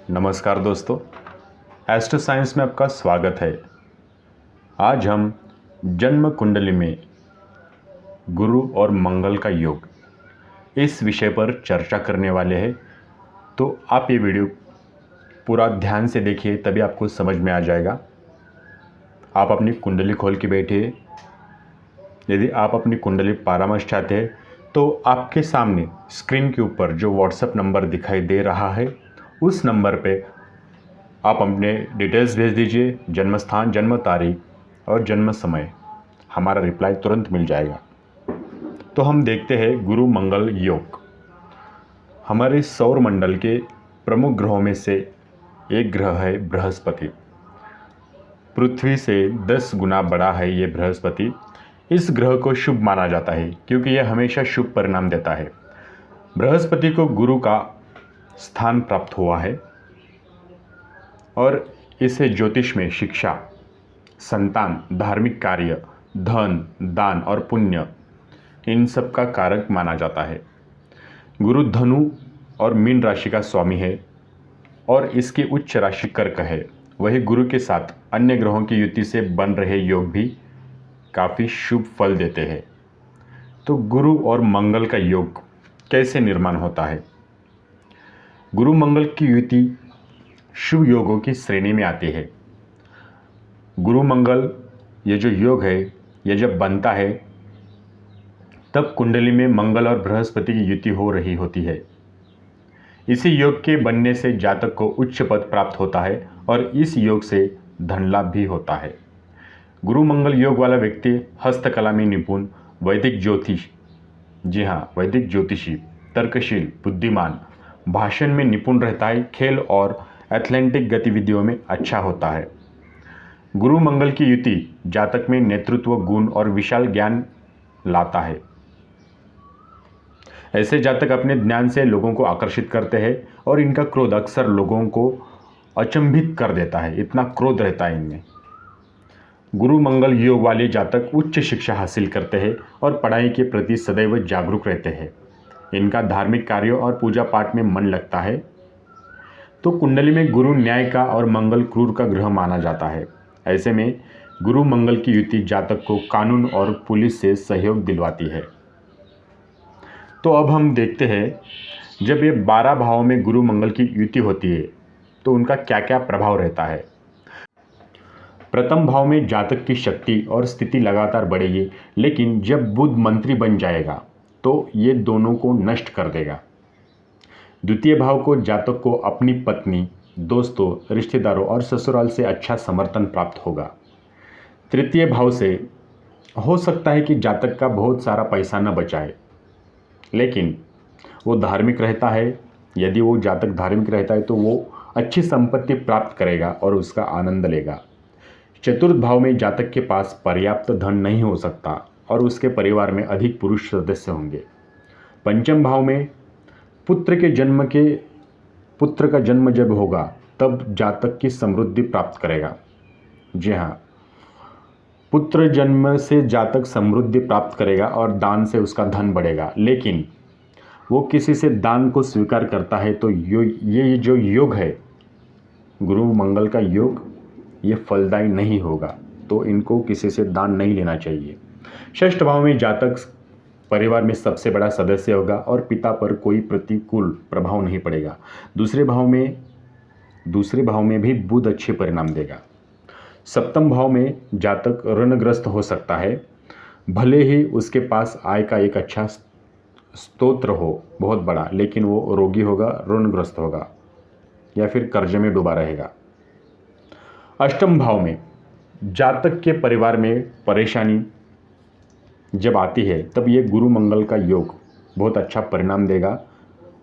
नमस्कार दोस्तों, astro science में आपका स्वागत है। आज हम जन्म कुंडली में गुरु और मंगल का योग इस विषय पर चर्चा करने वाले हैं। तो आप ये वीडियो पूरा ध्यान से देखिए, तभी आपको समझ में आ जाएगा। आप अपनी कुंडली खोल के बैठिए। यदि आप अपनी कुंडली परामर्श चाहते हैं तो आपके सामने स्क्रीन के ऊपर जो व्हाट्सएप नंबर दिखाई दे रहा है, उस नंबर पे आप अपने डिटेल्स भेज दीजिए, जन्म स्थान, जन्म तारीख और जन्म समय। हमारा रिप्लाई तुरंत मिल जाएगा। तो हम देखते हैं गुरु मंगल योग। हमारे सौर मंडल के प्रमुख ग्रहों में से एक ग्रह है बृहस्पति। पृथ्वी से 10 गुना बड़ा है ये बृहस्पति। इस ग्रह को शुभ माना जाता है क्योंकि यह हमेशा शुभ परिणाम देता है। बृहस्पति को गुरु का स्थान प्राप्त हुआ है और इसे ज्योतिष में शिक्षा, संतान, धार्मिक कार्य, धन, दान और पुण्य, इन सब का कारक माना जाता है। गुरु धनु और मीन राशि का स्वामी है और इसकी उच्च राशि कर्क है। वही गुरु के साथ अन्य ग्रहों की युति से बन रहे योग भी काफ़ी शुभ फल देते हैं। तो गुरु और मंगल का योग कैसे निर्माण होता है? गुरु मंगल की युति शुभ योगों की श्रेणी में आती है। गुरु मंगल ये जो योग है, ये जब बनता है तब कुंडली में मंगल और बृहस्पति की युति हो रही होती है। इसी योग के बनने से जातक को उच्च पद प्राप्त होता है और इस योग से धन लाभ भी होता है। गुरु मंगल योग वाला व्यक्ति हस्तकला में निपुण, वैदिक ज्योतिष, जी हाँ, वैदिक ज्योतिषी, तर्कशील, बुद्धिमान, भाषण में निपुण रहता है, खेल और एथलेटिक गतिविधियों में अच्छा होता है। गुरु मंगल की युति जातक में नेतृत्व गुण और विशाल ज्ञान लाता है। ऐसे जातक अपने ज्ञान से लोगों को आकर्षित करते हैं और इनका क्रोध अक्सर लोगों को अचंभित कर देता है, इतना क्रोध रहता है इनमें। गुरु मंगल योग वाले जातक उच्च शिक्षा हासिल करते हैं और पढ़ाई के प्रति सदैव जागरूक रहते हैं। इनका धार्मिक कार्यों और पूजा पाठ में मन लगता है। तो कुंडली में गुरु न्याय का और मंगल क्रूर का ग्रह माना जाता है। ऐसे में गुरु मंगल की युति जातक को कानून और पुलिस से सहयोग दिलवाती है। तो अब हम देखते हैं, जब ये 12 भावों में गुरु मंगल की युति होती है तो उनका क्या क्या प्रभाव रहता है। प्रथम भाव में जातक की शक्ति और स्थिति लगातार बढ़ेगी, लेकिन जब बुध मंत्री बन जाएगा तो ये दोनों को नष्ट कर देगा। द्वितीय भाव को जातक को अपनी पत्नी, दोस्तों, रिश्तेदारों और ससुराल से अच्छा समर्थन प्राप्त होगा। तृतीय भाव से हो सकता है कि जातक का बहुत सारा पैसा न बचाए, लेकिन वो धार्मिक रहता है। यदि वो जातक धार्मिक रहता है तो वो अच्छी संपत्ति प्राप्त करेगा और उसका आनंद लेगा। चतुर्थ भाव में जातक के पास पर्याप्त धन नहीं हो सकता और उसके परिवार में अधिक पुरुष सदस्य होंगे। पंचम भाव में पुत्र का जन्म जब होगा तब जातक की समृद्धि प्राप्त करेगा। जी हाँ, पुत्र जन्म से जातक समृद्धि प्राप्त करेगा और दान से उसका धन बढ़ेगा। लेकिन वो किसी से दान को स्वीकार करता है तो ये जो योग है, गुरु मंगल का योग, ये फलदायी नहीं होगा। तो इनको किसी से दान नहीं लेना चाहिए। षष्ठ भाव में जातक परिवार में सबसे बड़ा सदस्य होगा और पिता पर कोई प्रतिकूल प्रभाव नहीं पड़ेगा। दूसरे भाव में भी बुध अच्छे परिणाम देगा। सप्तम भाव में जातक ऋणग्रस्त हो सकता है, भले ही उसके पास आय का एक अच्छा स्रोत हो, बहुत बड़ा, लेकिन वो रोगी होगा, ऋणग्रस्त होगा या फिर कर्ज में डूबा रहेगा। अष्टम भाव में जातक के परिवार में परेशानी जब आती है तब ये गुरु मंगल का योग बहुत अच्छा परिणाम देगा,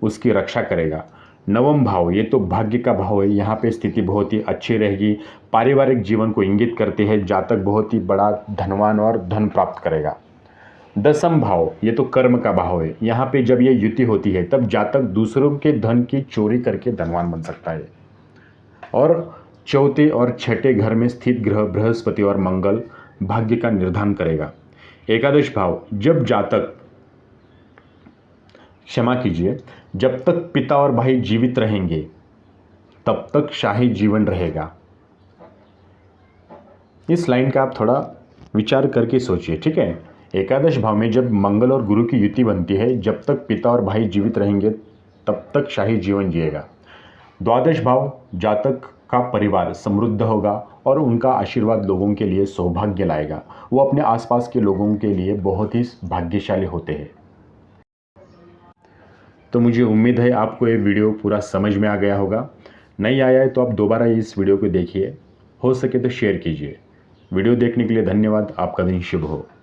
उसकी रक्षा करेगा। नवम भाव, ये तो भाग्य का भाव है, यहाँ पे स्थिति बहुत ही अच्छी रहेगी। पारिवारिक जीवन को इंगित करते हैं, जातक बहुत ही बड़ा धनवान और धन प्राप्त करेगा। दसम भाव, ये तो कर्म का भाव है, यहाँ पे जब ये युति होती है तब जातक दूसरों के धन की चोरी करके धनवान बन सकता है। और चौथे और छठे घर में स्थित ग्रह बृहस्पति और मंगल भाग्य का निर्धारण करेगा। एकादश भाव, जब तक पिता और भाई जीवित रहेंगे तब तक शाही जीवन रहेगा। इस लाइन का आप थोड़ा विचार करके सोचिए, ठीक है। एकादश भाव में जब मंगल और गुरु की युति बनती है, जब तक पिता और भाई जीवित रहेंगे तब तक शाही जीवन जिएगा। द्वादश भाव जातक का परिवार समृद्ध होगा और उनका आशीर्वाद लोगों के लिए सौभाग्य लाएगा। वो अपने आसपास के लोगों के लिए बहुत ही भाग्यशाली होते हैं। तो मुझे उम्मीद है आपको ये वीडियो पूरा समझ में आ गया होगा। नहीं आया है तो आप दोबारा इस वीडियो को देखिए, हो सके तो शेयर कीजिए। वीडियो देखने के लिए धन्यवाद। आपका दिन शुभ हो।